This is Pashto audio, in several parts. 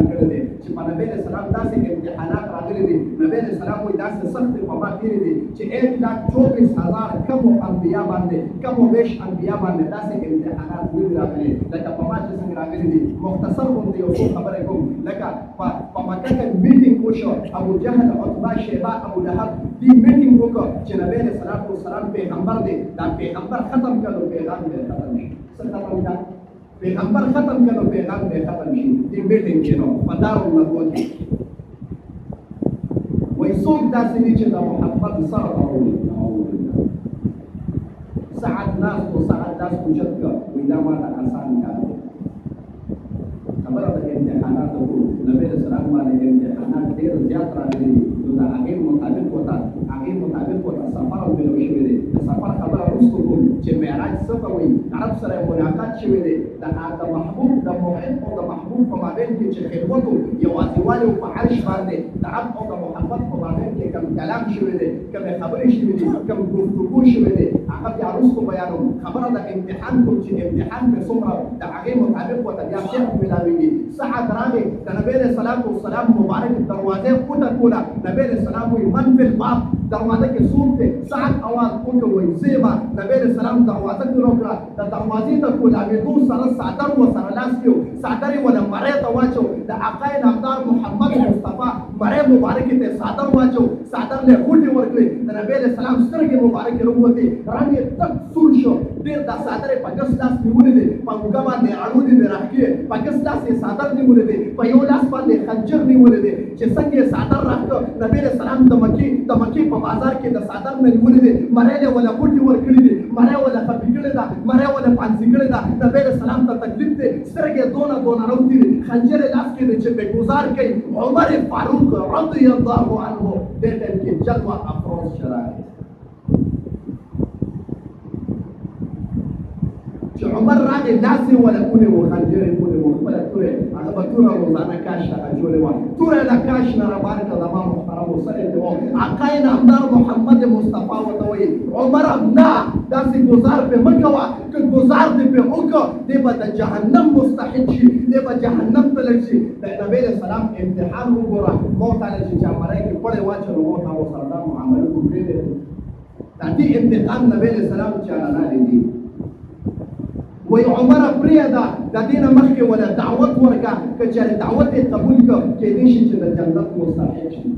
کړی دی چې په نبی علیه السلام داسې امتحانات راغلي دي. نبی علیه السلام وایي داسې سختې په ما تېرې دي چې 1,24,000 کمو انبیا باندې کمو ویش انبیا باندې داسې امتحانات نه دي راغلي لکه په ما چې څنګه راغلي دي. مختصر غوندې یو څو خبرې کوم. لکه په مکه کې میټینګ وشو، ابو جهل، عتبه، شیبه، ابو لهب دې میټینګ وکړ چې نبی علیه السلام پیغمبر دی. دا پیغمبر ختم کړو، پیغام دې ختم شي. څه ختم کړه؟ پیغمبر ختم کړو، پیغام دې ختم شي. دې میټینګ کې نو په دارالندوه کې وایي څوک داسې دي چې د محمد سره راوړي. سعد ناست و سعد داس اوچت کړ، وایي دا ماته اسان کار دی. خبره د امتحاناتو نبی علیه السلام باندې امتحانات ډېر زیات راغلي دي. نو د هغې مطابق ورته سفر ملوي شوی دی. د سفر خبره وروسته کوم چې معراج څه ته وایي. عرب سره ملاقات شوی دی. د محبوب د محب او د محبوب په مابین کې چې خلوت و، یوازیوالی په عرش باندې د عبد او د محبت په مابین کې کوم کلام شوی دی، کومې خبرې شوي دي، کوم گفتگو شوی دی، هغه بیا وروسته بیانوم. خبره د امتحان کوم چې امتحان پرې څومره د هغې مطابق ورته بیا فقه ملاویږي. سعد راغی، د نبی علیه السلام مبارک دروازې وټکوله. نبی علیه السلام وایي من فی الباب، دروازه کې څوک دی؟ سعد اواز وکړ، وایي زه به. نبی علیه السلام دروازه پرې وکړه. د دروازې د کولاوېدو سره څادر ورسره لاس کې و، څادر یې ونه مرۍ ته واچو. د آقای نامدار محمد مصطفی مرۍ مبارکې ته څادر واچو، څادر له غوټې ورکړې. د نبی علیه السلام سترګې مبارکې راووتې، رنګ یې تک سور شو. ډېر دا څادر یې په ګس لاس نیولې دی، په اوږه باندې اړو دي د راښکې، په ګس لاس یې څادر نیولې دی، په یو لاس باندې خنجر نیولې دی چې څنګه یې څادر راښکه. نبی علیه السلام د مکې په بازار کې د څادر نه نیولې دی، مرۍ یې وله غوټې ورکړې دي، مرۍ وله خفي کړې ده، مرۍ وله پانسي کړې ده. نبی علیه السلام ته تکلیف دی، سترګې دونه راوتې دي، خنجر یې لاس کې دی چې پې ګزار کوي. عمر فاروق رضی الله عنه دې ټایم کې جلوه افروز شرایط چې عمر راغی لاس یې وله کونې و، خنجر یې کونې و، خپله توره هغه به توره روزانه کاش هغه جوړې وه، توره یې له کاش نه رابار کړه. زما محترمو سر یې و آقای نامدار محمد مصطفی ورته وایي عمر نه داسې ګزار پې مه کوه، که ګزار دې پې وکړه دې به د جهنم مستحق شي، دې به جهنم ته لږ شي. د نبی علیه السلام امتحان وګوره. موت علیه چې چا مرۍ کې پړی واچوي موت هغه سره دا معاملې وکړې. دا دې امتحان نبی علیه السلام چاله لارې دي. وایي عمره پرېږده، د دې نه مخکې وله دعوت ورکړه، که چېرې دعوت یې قبول کړه کېدای شي چې د جنت مستحق شي.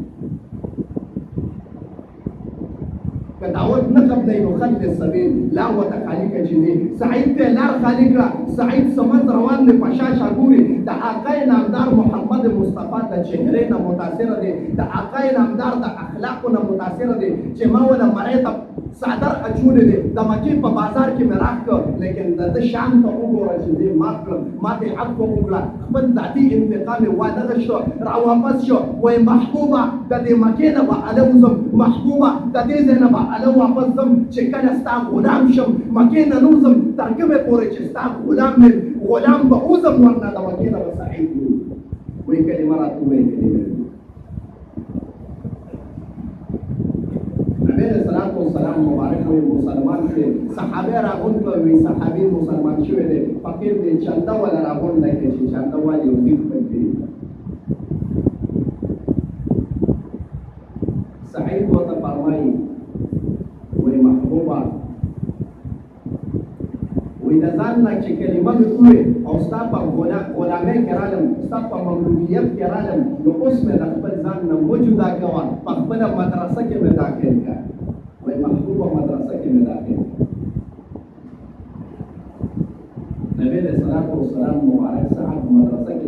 که دعوت نه قبلوي نو خلق السبیل لار ورته خالي کړه چې دی. سعید ته لار خالي کړه. سعید سمند روان دی، په شا شا ګوري. د آقای نامدار محمد مصطفی د چهرې نه متاثره دی، د آقای نامدار د اخلاقو نه متاثره دی چې ما وله مرۍ ته څادر اچولی دی، د مکې په بازار کې مې راښ کړ. لیکن د ده شان ته وګوره چې دی مات کړم، ما ته یې عفو وکړه. خپل ذاتي انتقام یې ودغه شو، راواپس شو. وایي محبوبه د دې مکې نه به اله وځم، محبوبه د دې ځای نه به اله واپس ځم چې کله ستا غلام شم. مکې نه نه وځم تر کومې پورې چې ستا غلام به وځم، ورنه د مکې نه به سعید وي. وایي کلمه راته ووایي کلمه نبی علیه السلام مبارک وي مسلمان شوی. صحابه راغونډ کړه، وایي صحابي مسلمان شوی دی، فقیر دی، چنده وله راغونډه کړي چې چنده والي او دیګ خپل کړي. سعید ورته فرمایي وایي محبوبه وایي د ځان نه چې کلمه مې ووایي او ستا په غلامۍ کې رالم، ستا په مملوکیت کې رالم، نو اوس مې د خپل ځان نه مه جدا کوه، په خپله مدرسه کې مې داخل کړه. وایي محبوبه مدرسه کې مې داخل کړه. نبی علیه السلام مبارک صاحب مدرسه کې